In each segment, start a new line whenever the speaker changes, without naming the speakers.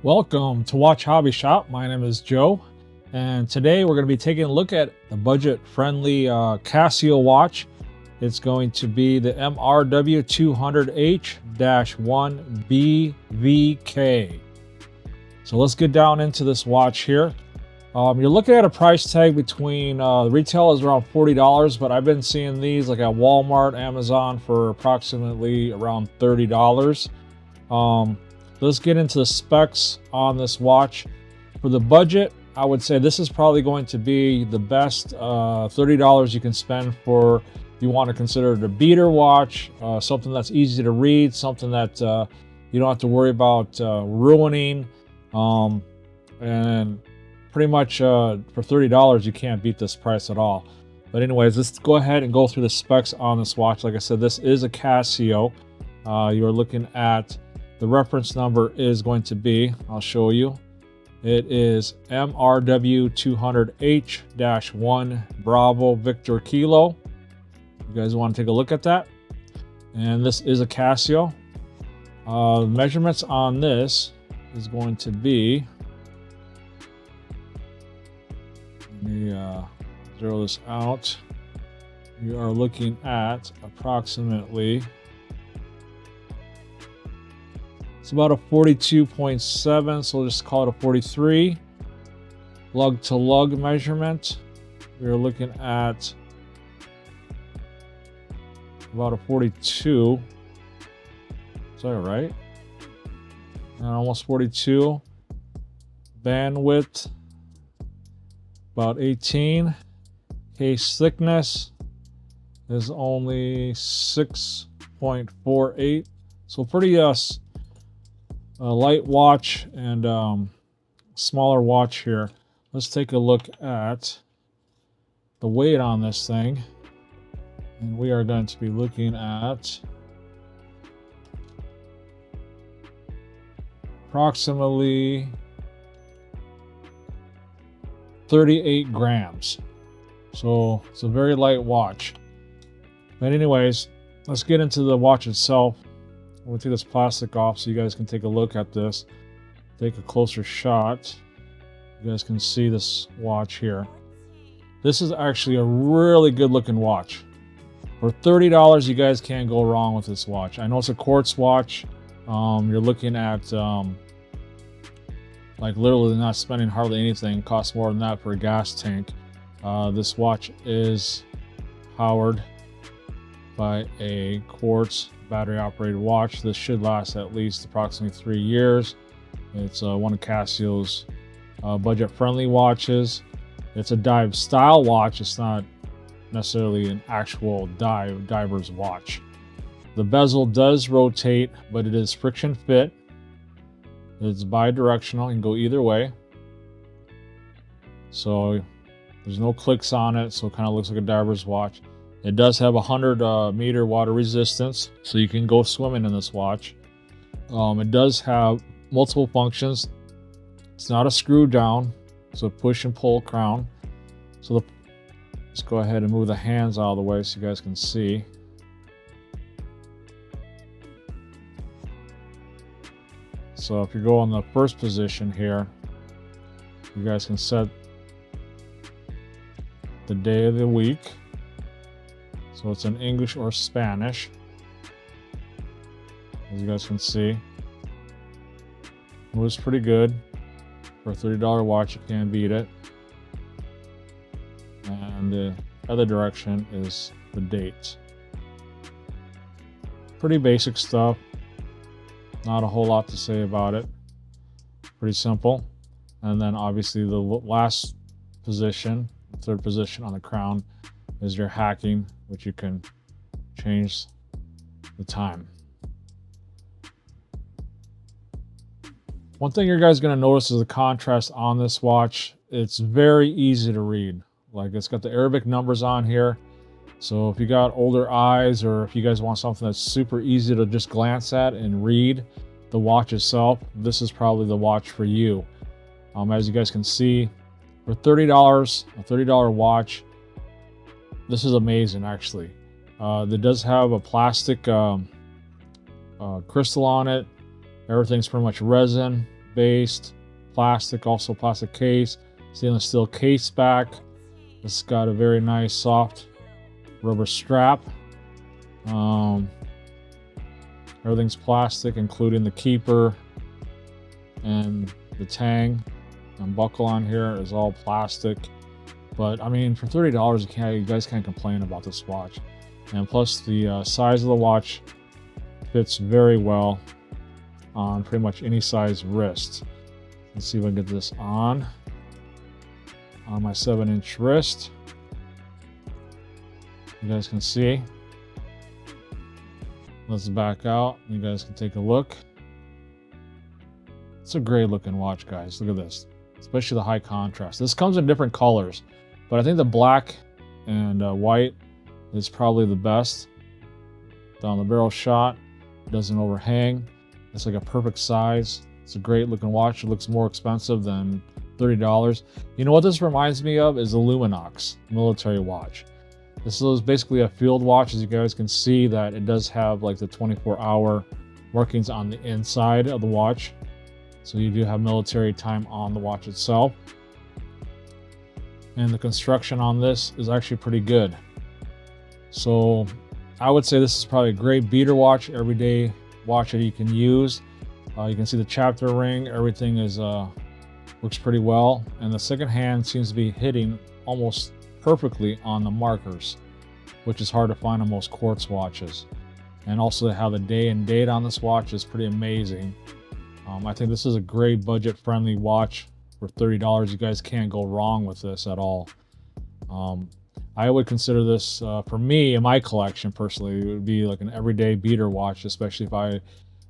Welcome to Watch Hobby Shop. My name is Joe, and today we're going to be taking a look at the budget-friendly Casio watch. It's going to be the MRW200H-1BV. So let's get down into this watch here. You're looking at a price tag between the retail is around $40, but I've been seeing these like at Walmart, Amazon for approximately around $30. Let's get into the specs on this watch. For the budget, I would say this is probably going to be the best $30 you can spend for you want to consider it a beater watch, something that's easy to read, something that you don't have to worry about ruining. And pretty much for $30 you can't beat this price at all. But anyways, let's go ahead and go through the specs on this watch. Like I said, this is a Casio. You're looking at the reference number is going to be, I'll show you, it is MRW200H-1 Bravo Victor Kilo. You guys want to take a look at that? And this is a Casio. Measurements on this is going to be, let me zero this out. You are looking at approximately, it's about a 42.7, so we'll just call it a 43. Lug to lug measurement, we're looking at about a 42. Is that right? And almost 42. Bandwidth, about 18. Case thickness is only 6.48. So pretty light watch and smaller watch here. Let's take a look at the weight on this thing, and we are going to be looking at approximately 38 grams. So it's a very light watch. But anyways, let's get into the watch itself. We'll take this plastic off so you guys can take a look at this. Take a closer shot. You guys can see this watch here. This is actually a really good looking watch. For $30, you guys can't go wrong with this watch. I know it's a Quartz watch. You're looking at like literally not spending hardly anything. It costs more than that for a gas tank. This watch is powered by a Quartz battery operated watch. This should last at least approximately 3 years. It's one of Casio's budget friendly watches. It's a dive style watch. It's not necessarily an actual diver's watch. The bezel does rotate, but it is friction fit. It's bi-directional, you can go either way. So there's no clicks on it, so it kind of looks like a diver's watch. It does have 100 meter water resistance, so you can go swimming in this watch. It does have multiple functions. It's not a screw down, it's a push and pull crown. So let's go ahead and move the hands out of the way so you guys can see. So if you go in the first position here, you guys can set the day of the week. So it's in English or Spanish, as you guys can see. Moves pretty good. For a $30 watch, you can't beat it. And the other direction is the date. Pretty basic stuff. Not a whole lot to say about it. Pretty simple. And then obviously the last position, third position on the crown, is your hacking, which you can change the time. One thing you guys are going to notice is the contrast on this watch. It's very easy to read. Like, it's got the Arabic numbers on here. So if you got older eyes, or if you guys want something that's super easy to just glance at and read the watch itself, this is probably the watch for you. As you guys can see, for $30, a $30 watch, this is amazing actually. It does have a plastic crystal on it. Everything's pretty much resin, based, plastic, also plastic case, stainless steel case back. This has got a very nice soft rubber strap. Everything's plastic, including the keeper and the tang and buckle on here is all plastic. But I mean, for $30, you guys can't complain about this watch. And plus, the size of the watch fits very well on pretty much any size wrist. Let's see if I can get this on my 7-inch wrist. You guys can see. Let's back out. You guys can take a look. It's a great looking watch, guys. Look at this, especially the high contrast. This comes in different colors, but I think the black and white is probably the best. Down the barrel shot, doesn't overhang. It's like a perfect size. It's a great looking watch. It looks more expensive than $30. You know what this reminds me of is the Luminox military watch. This is basically a field watch. As you guys can see, that it does have like the 24-hour markings on the inside of the watch. So you do have military time on the watch itself. And the construction on this is actually pretty good. So I would say this is probably a great beater watch, everyday watch that you can use. You can see the chapter ring, everything is looks pretty well. And the second hand seems to be hitting almost perfectly on the markers, which is hard to find on most Quartz watches. And also how the day and date on this watch is pretty amazing. I think this is a great budget-friendly watch for $30. You guys can't go wrong with this at all. I would consider this, for me, in my collection personally, it would be like an everyday beater watch, especially if I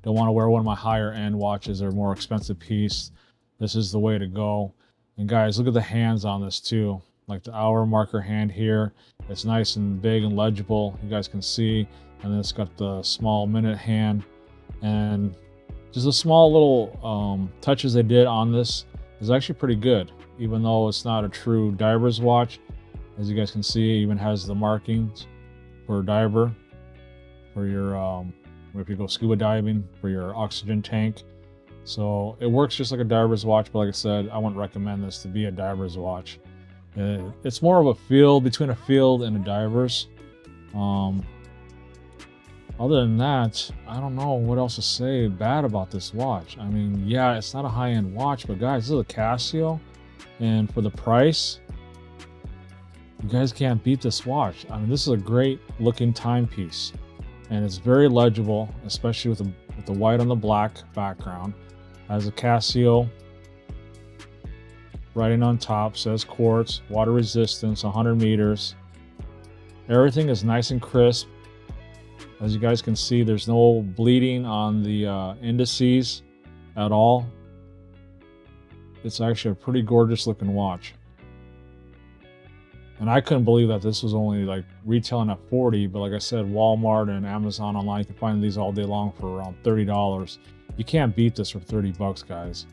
don't want to wear one of my higher-end watches or more expensive piece. This is the way to go. And guys, look at the hands on this too. Like the hour marker hand here. It's nice and big and legible. You guys can see. And then it's got the small minute hand. And just the small little touches they did on this is actually pretty good, even though it's not a true diver's watch. As you guys can see, it even has the markings for diver, for your if you go scuba diving, for your oxygen tank. So it works just like a diver's watch, but like I said, I wouldn't recommend this to be a diver's watch. It's more of a field, between a field and a diver's. Other than that, I don't know what else to say bad about this watch. I mean, yeah, it's not a high-end watch, but guys, this is a Casio, and for the price, you guys can't beat this watch. I mean, this is a great looking timepiece, and it's very legible, especially with the white on the black background. Has a Casio writing on top, says Quartz, water resistance, 100 meters. Everything is nice and crisp. As you guys can see, there's no bleeding on the indices at all. It's actually a pretty gorgeous looking watch. And I couldn't believe that this was only like retailing at $40, but like I said, Walmart and Amazon online, you can find these all day long for around $30. You can't beat this for 30 bucks, guys.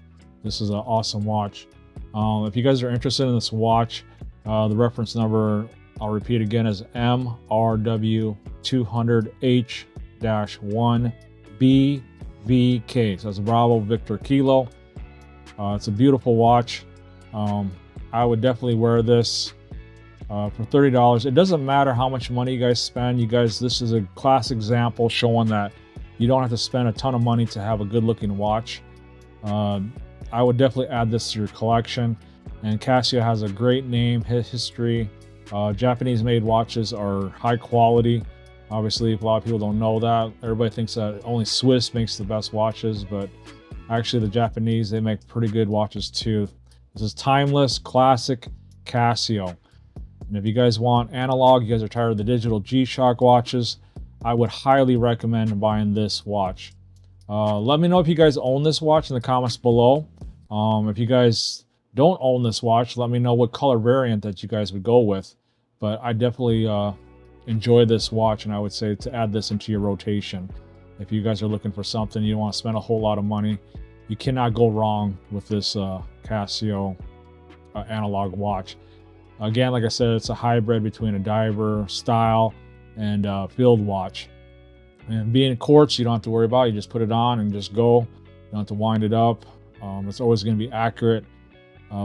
This is an awesome watch. If you guys are interested in this watch, the reference number, I'll repeat again, is MRW200H-1BV. So that's Bravo Victor Kilo. It's a beautiful watch. I would definitely wear this for $30. It doesn't matter how much money you guys spend. You guys, this is a class example showing that you don't have to spend a ton of money to have a good looking watch. I would definitely add this to your collection. And Casio has a great name, history. Japanese made watches are high quality. Obviously, a lot of people don't know that. Everybody thinks that only Swiss makes the best watches, but actually the Japanese, they make pretty good watches too. This is timeless, classic Casio. And if you guys want analog, you guys are tired of the digital G-Shock watches, I would highly recommend buying this watch. Let me know if you guys own this watch in the comments below. If you guys don't own this watch, let me know what color variant that you guys would go with. But I definitely enjoy this watch, and I would say to add this into your rotation. If you guys are looking for something, you don't want to spend a whole lot of money, you cannot go wrong with this Casio analog watch. Again, like I said, it's a hybrid between a diver style and field watch. And being Quartz, you don't have to worry about it. You just put it on and just go. You don't have to wind it up. It's always going to be accurate,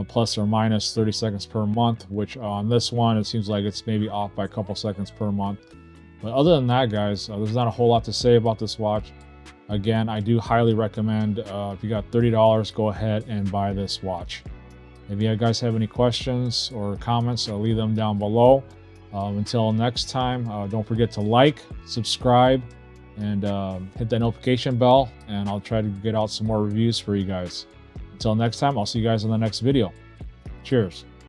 plus or minus 30 seconds per month, which on this one, it seems like it's maybe off by a couple seconds per month. But other than that, guys, there's not a whole lot to say about this watch. Again, I do highly recommend, if you got $30, go ahead and buy this watch. If you guys have any questions or comments, I'll leave them down below. Until next time, don't forget to like, subscribe, and hit that notification bell, and I'll try to get out some more reviews for you guys. Until next time, I'll see you guys in the next video. Cheers.